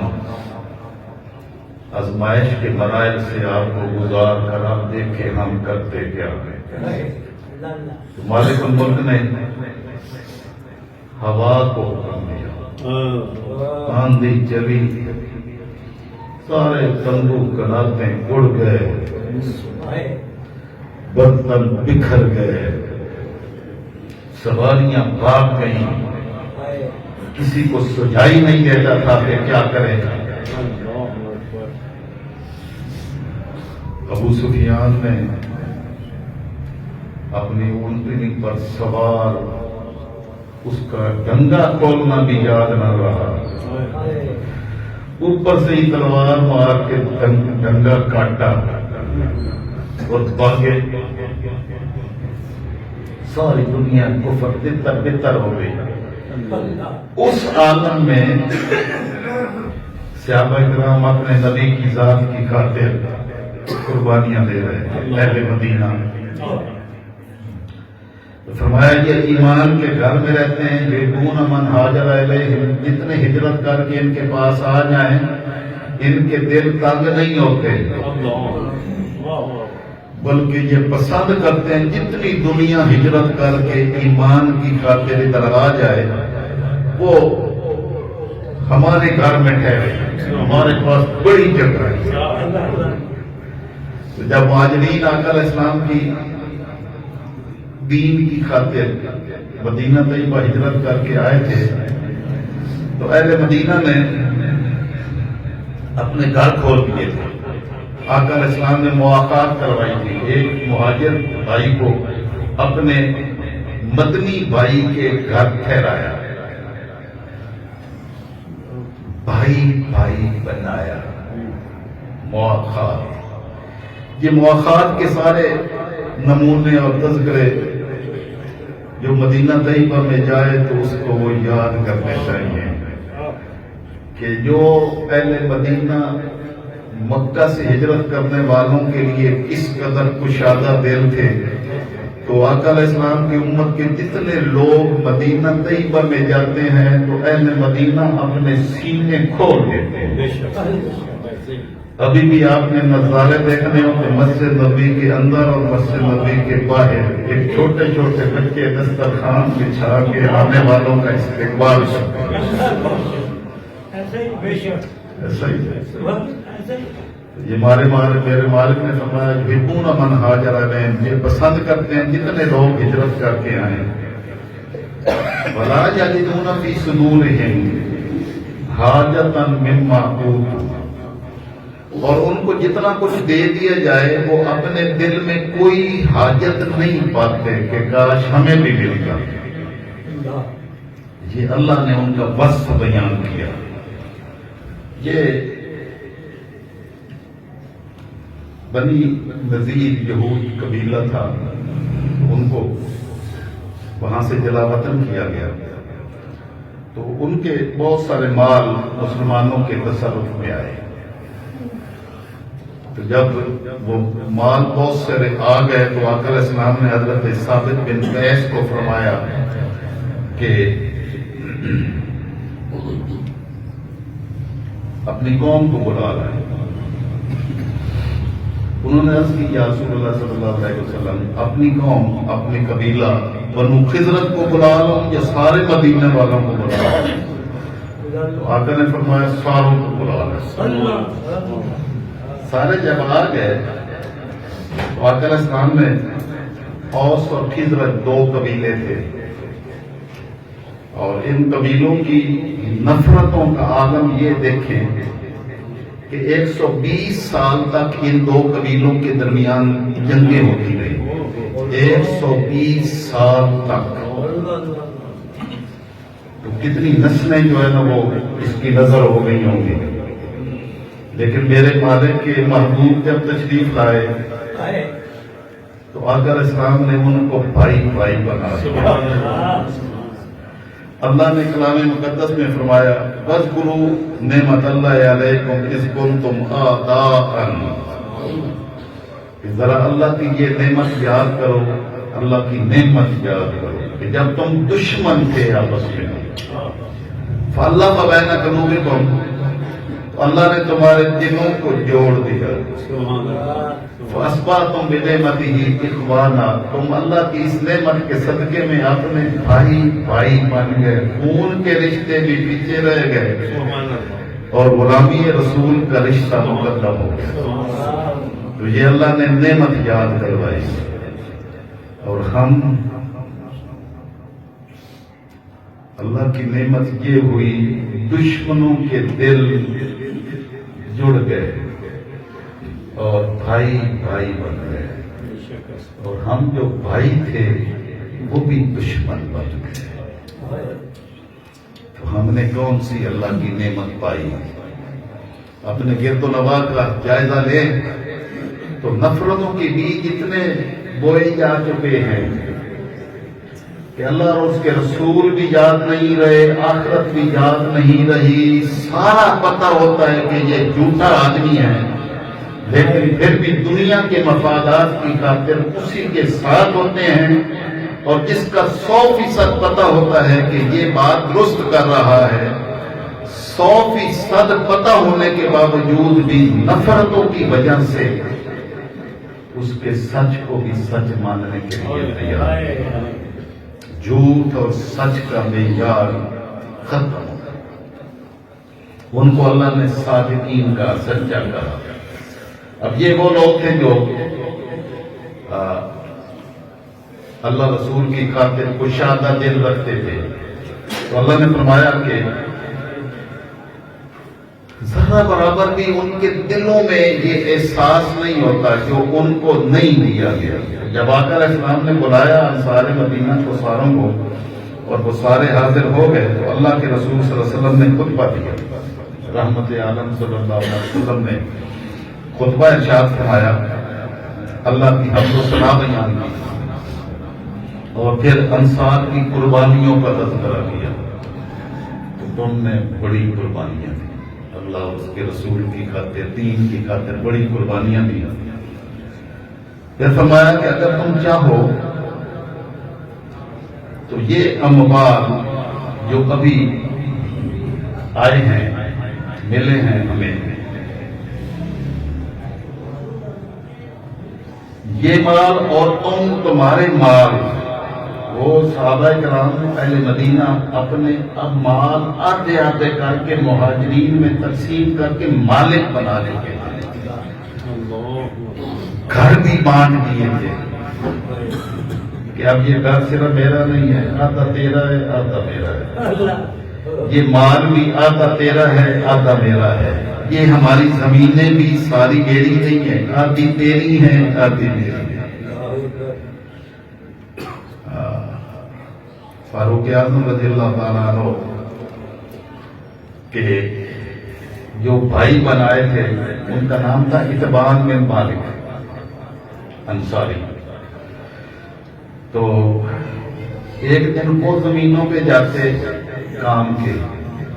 S1: آزمائش کے مراحل سے آپ کو گزار کر آپ دیکھیں ہم کرتے کیا ہیں۔ مالک الملک نے ہوا کو حکم دیا، آندھی چلی، سارے تندو کناتیں اڑ گئے، برتن بکھر گئے، سواریاں بھاگ گئیں، کسی کو سجائی نہیں دیتا تھا کہ کیا کرے گا۔ ابو سفیان نے اپنی اونٹنی پر سوار اس کا ڈنگا کھولنا بھی یاد نہ رہا، اوپر سے ہی تلوار مار کے ڈنگا کاٹا اور بھاگے۔ ساری دنیا کفر تتر بتر ہو گئی. اس عالم میں صحابہ کرام اپنے نبی کی ذات کی خاطر قربانیاں دے رہے ہیں. اہل مدینہ فرمایا یہ ایمان کے گھر میں رہتے ہیں. یحبون من ہاجر الیہم, جتنے ہجرت کر کے ان کے پاس آ جائیں ان کے دل تنگ نہیں ہوتے, بلکہ یہ پسند کرتے ہیں جتنی دنیا ہجرت کر کے ایمان کی خاطر ادھر آ جائے وہ ہمارے گھر میں ٹھہرے, ہمارے پاس بڑی جگہ ہے. جب مہاجرین آقا علیہ السلام کی دین کی خاطر مدینہ طیبہ ہجرت کر کے آئے تھے تو اہل مدینہ نے اپنے گھر کھول دیے تھے. آقا علیہ السلام نے مواقعات کروائی تھی. ایک مہاجر بھائی کو اپنے مدنی بھائی کے گھر ٹھہرایا, بھائی بھائی بنایا. مواقعات, یہ مواقعات کے سارے نمونے اور تذکرے جو مدینہ طیبہ میں جائے تو اس کو وہ یاد کرنے چاہیے کہ جو پہلے مدینہ مکہ سے ہجرت کرنے والوں کے لیے کس قدر کشادہ دل تھے, تو آقا علیہ السلام کی امت کے جتنے لوگ مدینہ طیبہ میں جاتے ہیں تو اہل مدینہ اپنے سینے کھول دیتے ہیں. ابھی بھی آپ نے نظارے دیکھنے ہو کہ مسجد نبی کے اندر اور مسجد نبی کے باہر ایک چھوٹے چھوٹے بچے دسترخوان بچھا کے آنے والوں کا استقبال کرتے ہیں. ایسا ہی یہ میرے مالک نے فرمایا یحبون من ہاجر الیہم, یہ پسند کرتے ہیں جتنے لوگ ہجرت کر کے آئیں. ولا یجدون فی صدورہم حاجۃ مما اوتوا, اور ان کو جتنا کچھ دے دیا جائے وہ اپنے دل میں کوئی حاجت نہیں پاتے کہ کاش ہمیں بھی ملتا. یہ اللہ نے ان کا وصف بیان کیا. یہ بنی نذیر یہود قبیلہ تھا, ان کو وہاں سے جلا وطن کیا گیا تو ان کے بہت سارے مال مسلمانوں کے تصرف میں آئے. تو جب وہ مال بہت سارے آ گئے تو آقا علیہ السلام نے حضرت ثابت بن قیس کو فرمایا کہ اپنی قوم کو بلا لائیں. انہوں نے عرض کی یا رسول اللہ صلی اللہ علیہ وسلم, اپنی قوم اپنی قبیلہ بنو خزرت کو بلا لوں یا سارے مدینہ والوں کو بلا لوں؟ تو آقا نے فرمایا ساروں کو بلا لیں. سارے جب آ گئے تو آقا علیہ السلام نے اوس اور خزرج دو قبیلے تھے اور ان قبیلوں کی نفرتوں کا عالم یہ دیکھیں کہ 120 سال تک ان دو قبیلوں کے درمیان جنگیں ہوتی رہی. 120 سال تک. تو کتنی نسلیں جو ہے نا وہ اس کی نظر ہو گئی ہوں گی. لیکن میرے مالک کے محبوب جب تشریف لائے تو آقا علیہ السلام نے ان کو بھائی بھائی بنا دیا. اللہ نے کلام مقدس میں فرمایا وَاذْكُرُوا نِعْمَتَ اللَّهِ عَلَيْكُمْ إِذْ كُنْتُمْ أَعْدَاءً, کہ ذرا اللہ کی یہ نعمت یاد کرو, اللہ کی نعمت یاد کرو کہ جب تم دشمن تھے آپس میں. فَأَلَّفَ بَيْنَ قُلُوبِكُمْ, اللہ نے تمہارے دلوں کو جوڑ دیا. فَأَصْبَحْتُمْ بِنِعْمَتِهِ إِخْوَانًا, تم اللہ کی اس نعمت کے صدقے میں اپنے بھائی بھائی بن گئے. خون کے رشتے بھی پیچھے رہ گئے اور غلامی رسول کا رشتہ مقدم ہو گیا. تو یہ اللہ نے نعمت یاد کروائی. اور ہم اللہ کی نعمت یہ ہوئی دشمنوں کے دل جڑ گئے اور بھائی بھائی بن گئے, اور ہم جو بھائی تھے وہ بھی دشمن بن گئے. تو ہم نے کون سی اللہ کی نعمت پائی؟ اپنے گرد و نواح کا جائزہ لیں تو نفرتوں کے بیج اتنے بوئے جا چکے ہیں کہ اللہ اور اس کے رسول بھی یاد نہیں رہے، آخرت بھی یاد نہیں رہی، سارا پتہ ہوتا ہے کہ یہ جھوٹا آدمی ہے، لیکن پھر بھی دنیا کے مفادات کی خاطر اسی کے ساتھ ہوتے ہیں، اور جس کا 100% پتہ ہوتا ہے کہ یہ بات درست کر رہا ہے، 100% پتہ ہونے کے باوجود بھی نفرتوں کی وجہ سے اس کے سچ کو بھی سچ ماننے کے لیے تیار ہے۔ جھوٹ اور سچ کا معیار ختم، ان کو اللہ نے صادقین کا سچا کہا۔ اب یہ وہ لوگ تھے جو اللہ رسول کی خاطر کشادہ دل رکھتے تھے، تو اللہ نے فرمایا کہ ذرا برابر بھی ان کے دلوں میں یہ احساس نہیں ہوتا جو ان کو نہیں دیا گیا۔ جب آقا علیہ السلام نے بلایا انصار مدینہ کو ساروں کو، اور وہ سارے حاضر ہو گئے، تو اللہ کے رسول صلی اللہ علیہ وسلم نے خطبہ دیا، رحمت عالم صلی اللہ علیہ وسلم نے خطبہ ارشاد فرمایا، اللہ کی حمد و ثنا بیان کی، اور پھر انصار کی قربانیوں کا تذکرہ کیا۔ تو تم نے بڑی قربانیاں دی، اللہ اس کے رسول کی خاطر، دین کی خاطر بڑی قربانیاں دی۔ پھر فرمایا کہ اگر تم چاہو تو یہ اموال جو ابھی آئے ہیں، ملے ہیں ہمیں، یہ مال اور تمہارے مال، وہ صحابہ کرام نے پہلے مدینہ اپنے اب مال آدھے آدھے کر کے مہاجرین میں تقسیم کر کے مالک بنا لیتے تھے، گھر بھی بانٹ دیے تھے کہ اب یہ گھر صرف میرا نہیں ہے، آدھا تیرا ہے آدھا میرا ہے، یہ مال بھی آدھا تیرا ہے آدھا میرا ہے، یہ ہماری زمینیں بھی ساری میری نہیں ہیں، آدھی تیری ہیں آدھی میری ہے۔ فاروق اعظم رضی اللہ تعالیٰ عنہ کہ جو بھائی بنائے تھے ان کا نام تھا اتبان بن مالک انصاری، تو ایک دن وہ زمینوں پہ جاتے کام کے،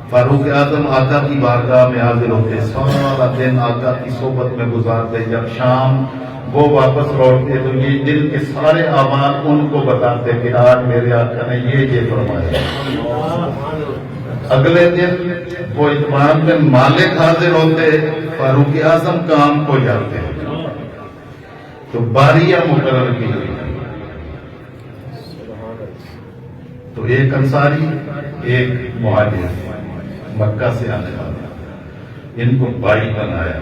S1: فاروق اعظم آقا کی بارگاہ میں حاضر ہوتے، سارا دن آقا کی صحبت میں گزارتے، جب شام وہ واپس لوٹتے تو یہ دل کے سارے اعمال ان کو بتاتے کہ آج میرے آقا نے یہ فرمایا۔ اگلے دن وہ اتبان بن مالک حاضر ہوتے، فاروق اعظم کام کو جاتے، تو باریاں مقرر کی گئی، تو ایک انصاری ایک مہاجر مکہ سے آنے والا، ان کو بھائی بنایا،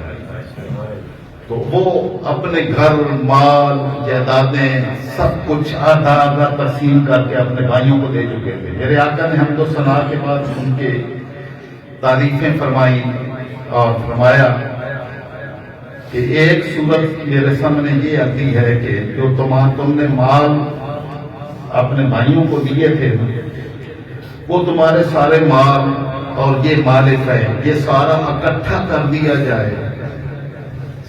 S1: تو وہ اپنے گھر مال جائیدادیں سب کچھ آدھا آدھا تقسیم کر کے اپنے بھائیوں کو دے چکے تھے۔ میرے آقا نے ہم تو ثنا کے بعد ان کے تعریفیں فرمائی اور فرمایا کہ ایک صورت میرے سامنے یہ آتی ہے کہ جو تم نے مال اپنے بھائیوں کو دیے تھے وہ تمہارے سارے مال اور یہ مالک ہے، یہ سارا اکٹھا کر دیا جائے،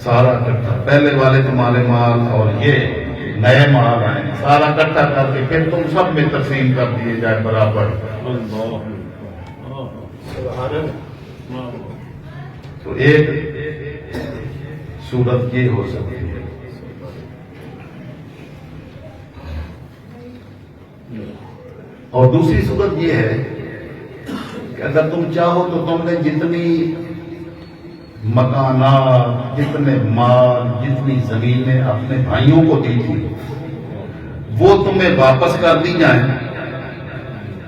S1: سارا اکٹھا، پہلے والے تمہارے مال اور یہ نئے مال ہیں، سارا اکٹھا کر کے پھر تم سب میں تقسیم کر دیے جائے برابر۔ تو ایک صورت یہ ہو سکتی ہے، اور دوسری صورت یہ ہے کہ اگر تم چاہو تو تم نے جتنی مکانات، جتنے مال، جتنی زمینیں اپنے بھائیوں کو دی تھی وہ تمہیں واپس کر دی جائیں،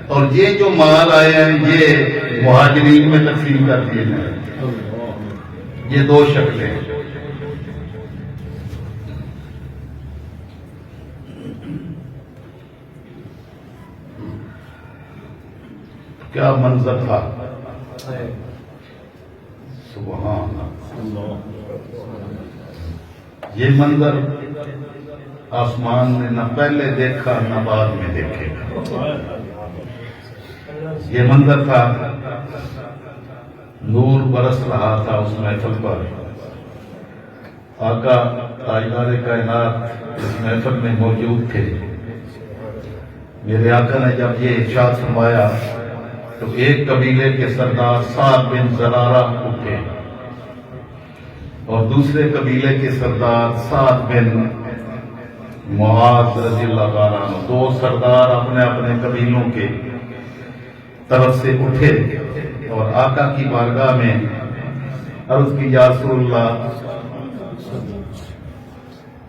S1: اور یہ جو مال آئے ہیں یہ مہاجرین میں تقسیم کر دیے جائیں۔ یہ دو شکلیں ہیں۔ کیا منظر تھا، سبحان اللہ، یہ منظر آسمان نے نہ پہلے دیکھا نہ بعد میں دیکھے گا۔ یہ منظر تھا، نور برس رہا تھا اس محفل پر، آقا تاجدار کائنات اس محفل میں موجود تھے، میرے آقا نے جب یہ ارشاد فرمایا تو ایک قبیلے کے سردار سعد بن زرارہ اٹھے اور دوسرے قبیلے کے سردار سعد بن معاذ رضی اللہ عنہ، دو سردار اپنے اپنے قبیلوں کے طرف سے اٹھے اور آقا کی بارگاہ میں عرض کی، یا رسول اللہ،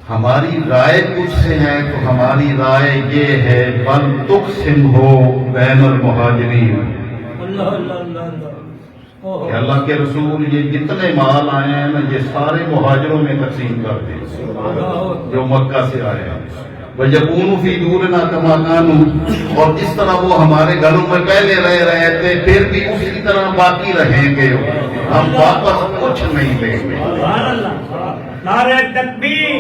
S1: ہماری رائے کچھ سے ہے تو ہماری رائے یہ ہے بل تقسم ہو بین المہاجرین، کہ اللہ کے رسول یہ جتنے مال آئے ہیں نا یہ سارے مہاجروں میں تقسیم کر دیں جو مکہ سے آئے ہیں، وَيَكُونُ فِي دُورِنَا كَمَا كَانُوا، اور جس طرح وہ ہمارے گھروں میں پہلے رہ رہے تھے پھر بھی اسی طرح باقی رہیں گے، ہم واپس کچھ نہیں لیں گے۔
S3: نعرہ تکبیر،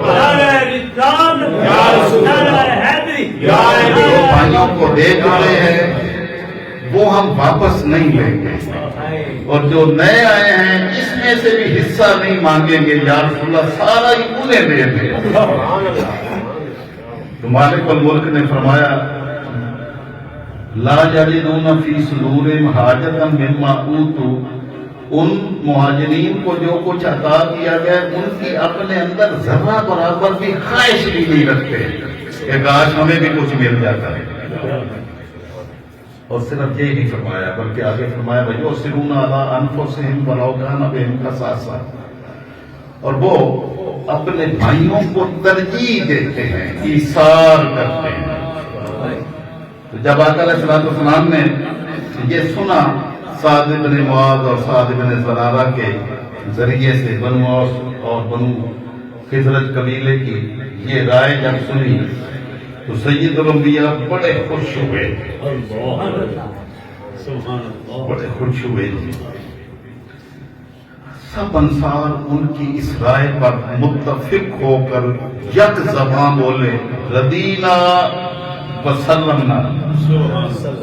S3: نعرہ رسالت، نعرہ حیدری،
S1: جو بھائیوں کو دے چکے ہیں وہ ہم واپس نہیں لیں گے، اور جو نئے آئے ہیں اس میں سے بھی حصہ نہیں مانگیں گے، یا رسول اللہ سارا ہی انہیں دے دیں۔ تو مالک الملک نے فرمایا، لا یجدون فی صدورہم حاجۃ مما اوتوا، ان مہاجرین کو جو کچھ عطا کیا گیا ان کی اپنے اندر ذرہ برابر بھی خواہش بھی نہیں رکھتے کہ کاش ہمیں بھی کچھ مل جاتا ہے۔ اور صرف یہی نہیں فرمایا بلکہ آگے فرمایا وَيُؤْثِرُونَ عَلَىٰ أَنفُسِهِمْ وَلَوْ كَانَ بِهِمْ خَصَاصَةٌ، اور وہ اپنے بھائیوں کو ترجیح دیتے ہیں، ایثار کرتے ہیں۔ تو جب آقا علیہ السلام نے یہ سنا سعد بن معاذ اور سعد بن زرارہ کے ذریعے سے بنو اوس اور بنو خزرج قبیلے کی یہ رائے جب سنی تو سید الانبیاء بڑے خوش ہوئے، بڑے خوش ہوئے جی۔ سب انصار ان کی اس رائے پر متفق ہو کر یک زبان بولے، رضینا وسلمنا،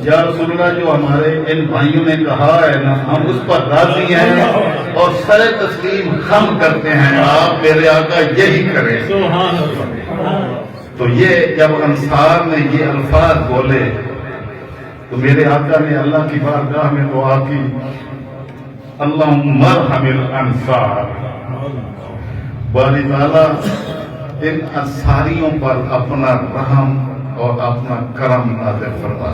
S1: یا رسول اللہ جو ہمارے ان بھائیوں نے کہا ہے نا ہم اس پر راضی ہیں اور سر تسلیم خم کرتے ہیں، آپ میرے آقا یہی کریں۔ تو یہ جب انصار نے یہ الفاظ بولے تو میرے آقا نے اللہ کی بارگاہ میں دعا کی، اللہم ارحم الانصار، باری تعالیٰ ان انصاریوں پر اپنا رحم اور اپنا کرم نازل فرما۔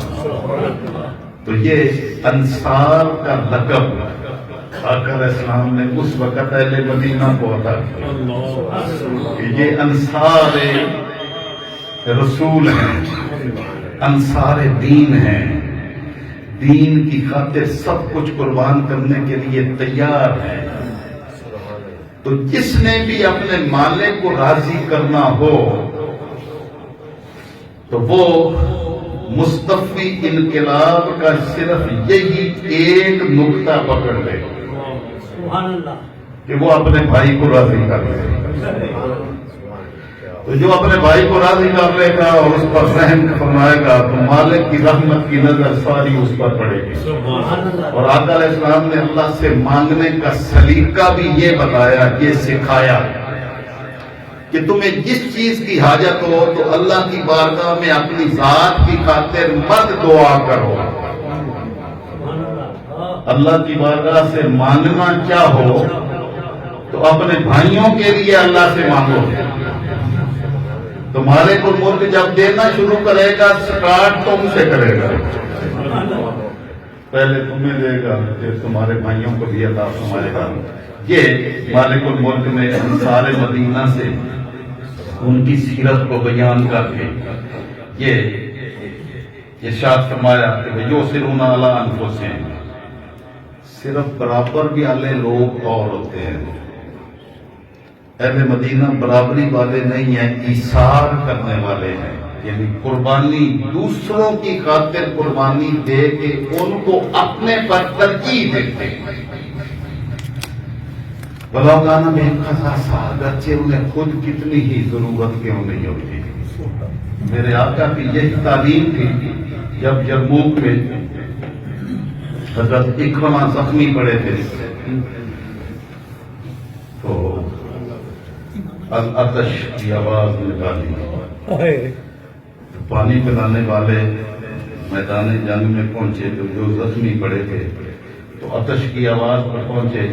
S1: تو یہ انصار کا لقب آقا علیہ السلام نے اس وقت اہل مدینہ کو عطا کیا کہ یہ انصار رسول ہیں، انصار دین ہیں، دین کی خاطر سب کچھ قربان کرنے کے لیے تیار ہیں۔ تو جس نے بھی اپنے مالک کو راضی کرنا ہو تو وہ مصطفی انقلاب کا صرف یہی ایک نقطہ پکڑ لے کہ وہ اپنے بھائی کو راضی کر لے۔ تو جو اپنے بھائی کو راضی کر لے گا اور اس پر رحم فرمائے گا تو مالک کی رحمت کی نظر ساری اس پر پڑے گی۔ اور آقا علیہ السلام نے اللہ سے مانگنے کا سلیقہ بھی یہ بتایا، یہ سکھایا کہ تمہیں جس چیز کی حاجت ہو تو اللہ کی بارگاہ میں اپنی ذات کی خاطر مت دعا کرو، اللہ کی بارگاہ سے مانگنا چاہو تو اپنے بھائیوں کے لیے اللہ سے مانگو۔ تمہارے کو ملک جب دینا شروع کرے گا سٹارٹ تم سے کرے گا، پہلے تمہیں دے گا پھر تمہارے بھائیوں کو بھی عطا فرمائے گا۔ یہ مالک الملک نے انصار مدینہ سے ان کی سیرت کو بیان کر کے یہ ارشاد فرمایا کہ وَيُؤْثِرُونَ عَلَىٰ أَنفُسِهِمْ، صرف برابر بھی والے لوگ اور ہوتے ہیں، اہل مدینہ برابری والے نہیں ہیں، ایثار کرنے والے ہیں، یعنی قربانی دوسروں کی خاطر قربانی دے کے ان کو اپنے پر ترجیح دیتے ہیں۔ وَلَوْ كَانَ بِهِمْ خَصَاصَةٌ، اگرچہ انہیں خود کتنی ہی ضرورت کیوں نہیں ہوتی۔ میرے آقا کی یہی تعلیم تھی جب یرموک میں حضرت اکرمہ زخمی پڑے تھے تو العطش کی آواز نکالی، پانی پلانے والے میدان جنگ میں پہنچے تو جو زخمی پڑے تھے تو آتش کی آواز پر پہنچے،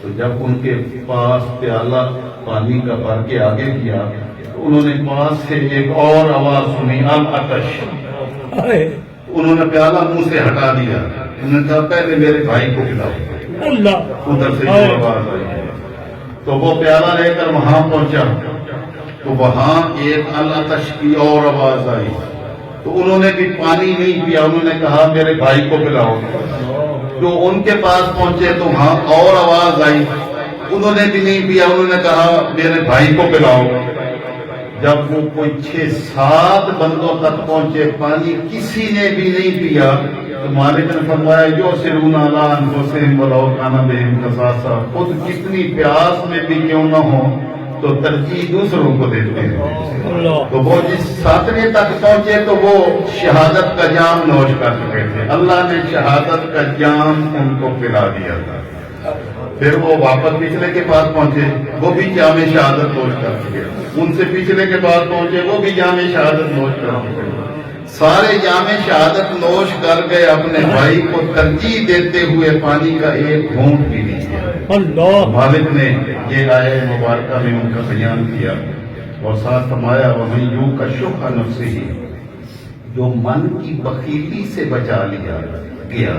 S1: تو جب ان کے پاس پیالہ پانی کا بھر کے آگے کیا تو انہوں نے پاس سے ایک اور آواز سنی، العطش۔ انہوں نے پیالہ منہ سے ہٹا دیا، انہوں نے کہا پہلے میرے بھائی کو پلاؤ۔
S3: اللہ
S1: ادھر سے جو آواز آئی تو وہ پیالہ لے کر وہاں پہنچا تو وہاں ایک العطش کی اور آواز آئی، تو انہوں نے بھی پانی نہیں پیا، انہوں نے کہا میرے بھائی کو پلاؤ۔ جو ان کے پاس پہنچے تو وہاں اور آواز آئی، انہوں نے بھی نہیں پیا، انہوں نے کہا میرے بھائی کو پلاؤ۔ جب وہ کوئی 6-7 بندوں تک پہنچے، پانی کسی نے بھی نہیں پیا، تو مالک نے فرمایا یؤثرون علی انفسہم ولو کان بہم خصاصہ، خود کتنی پیاس میں بھی کیوں نہ ہو تو ترجیح دوسروں کو دیتے ہیں۔ تو وہ جس 7ویں تک پہنچے تو وہ شہادت کا جام نوش کر چکے تھے، اللہ نے شہادت کا جام ان کو پلا دیا تھا۔ پھر وہ واپس پچھلے کے پاس پہنچے، وہ بھی جام شہادت نوش کر چکے، ان سے پچھلے کے پاس پہنچے، وہ بھی جام شہادت نوش کر چکے، سارے جام شہادت نوش کر کے اپنے بھائی کو ترجیح دیتے ہوئے پانی کا ایک گھونٹ بھی نہیں کیا۔
S3: اللہ
S1: مالک نے یہ آیہ مبارکہ میں ان کا بیان کیا اور ساتھ فرمایا وَمَن یُوقَ شُحَّ نَفْسِهِ، جو من کی بخیلی سے بچا لیا گیا۔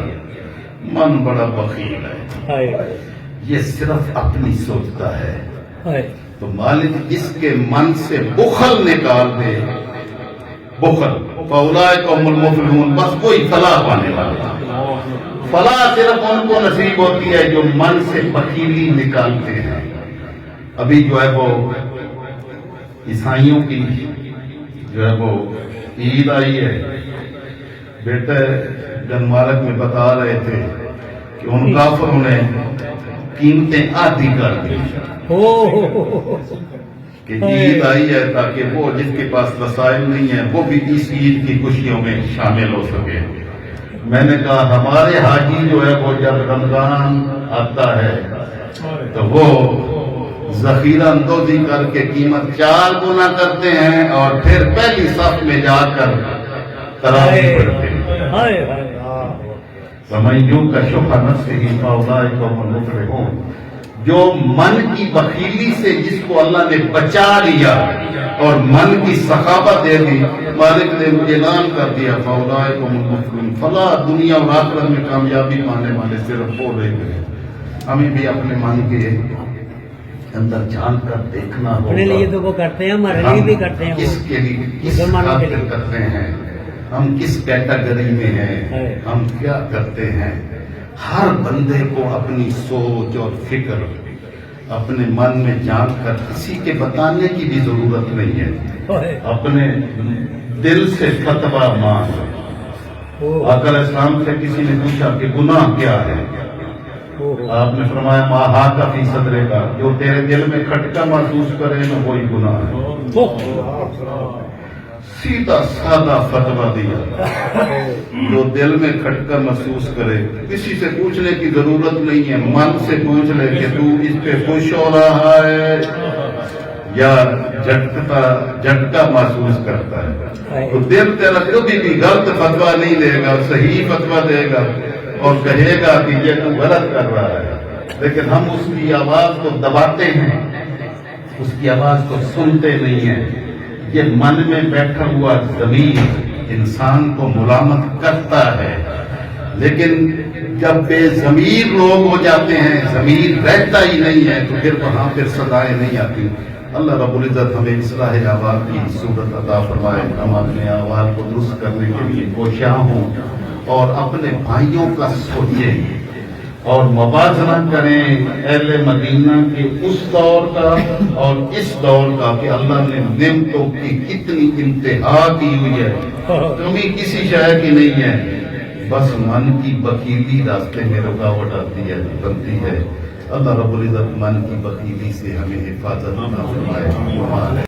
S1: من بڑا بخیل ہے، یہ صرف اپنی سوچتا ہے، تو مالک اس کے من سے بخل نکال دے، بخل فَأُولَٰئِکَ هُمُ الْمُفْلِحُونَ، بس کوئی فلاح پانے والا۔ فلاح صرف ان کو نصیب ہوتی ہے جو من سے بخیلی نکالتے ہیں۔ ابھی جو ہے وہ عیسائیوں کی جو ہے وہ عید آئی ہے، بیٹے جنمارک میں بتا رہے تھے کہ ان کافروں نے قیمتیں آدھی کر دی کہ عید آئی ہے تاکہ وہ جس کے پاس وسائل نہیں ہے وہ بھی اس عید کی خوشیوں میں شامل ہو سکے۔ میں نے کہا ہمارے حاجی جو ہے وہ جب رمضان آتا ہے تو وہ ذخیرہ اندوزی کر کے قیمت 4 گنا کرتے ہیں اور پھر پہلی صف میں جا کر تراویح پڑھتے ہیں۔ وَمَن یُوقَ شُحَّ نَفْسِهِ فَأُولَٰئِکَ هُمُ الْمُفْلِحُونَ، جو من کی بخیلی سے جس کو اللہ نے بچا لیا اور من کی سخاوت دے دی، مالک نے اعلان کر دیا فَأُولَٰئِکَ هُمُ الْمُفْلِحُونَ، فلاح دنیا اور آخرت میں کامیابی پانے والے صرف وہ رہ گئے۔ ہمیں بھی اپنے من کے اندر جان کر دیکھنا ہوگا،
S2: اپنے لیے تو وہ کرتے ہیں، ہمارے لیے بھی کرتے ہیں،
S1: کس کے لیے کس خاطر کرتے ہیں، ہم کس کیٹیگری میں ہیں، ہم کیا کرتے ہیں۔ ہر بندے کو اپنی سوچ اور فکر اپنے من میں جان کر کسی کے بتانے کی بھی ضرورت نہیں ہے، اپنے دل سے فتویٰ مانگ۔ آقا علیہ السلام سے کسی نے پوچھا کہ گناہ کیا ہے، آپ نے فرمایا ما حاک فی صدرک، جو تیرے دل میں کھٹکا محسوس کرے نا وہی گناہ ہے۔ سیدھا سادہ فتویٰ دیا، جو دل میں کھٹکا محسوس کرے، کسی سے پوچھنے کی ضرورت نہیں ہے، من سے پوچھ لے کہ تو اس پہ خوش ہو رہا ہے یا جھٹکا محسوس کرتا ہے، تو دل تیرا کبھی بھی غلط فتویٰ نہیں دے گا، صحیح فتویٰ دے گا اور کہے گا کہ یہ تو غلط کر رہا ہے، لیکن ہم اس کی آواز کو دباتے ہیں، اس کی آواز کو سنتے نہیں ہیں۔ یہ من میں بیٹھا ہوا ضمیر انسان کو ملامت کرتا ہے، لیکن جب بے ضمیر لوگ ہو جاتے ہیں، ضمیر رہتا ہی نہیں ہے، تو پھر وہاں پھر صدائیں نہیں آتی۔ اللہ رب العزت ہمیں اصلاح احوال کی صورت عطا فرمائے، ہم اپنے احوال کو درست کرنے کے لیے کوشاں ہوں اور اپنے بھائیوں کا سوچیں اور موازنہ کریں اہل مدینہ کے اس دور کا اور اس دور کا کہ اللہ نے نعمتوں کی کتنی انتہا کی ہوئی ہے، کمی کسی شے کی نہیں ہے، بس من کی بخیلی راستے میں رکاوٹ آتی ہے، بنتی ہے۔ اللہ رب العزت من کی بخیلی سے ہمیں حفاظت عطا فرمائے۔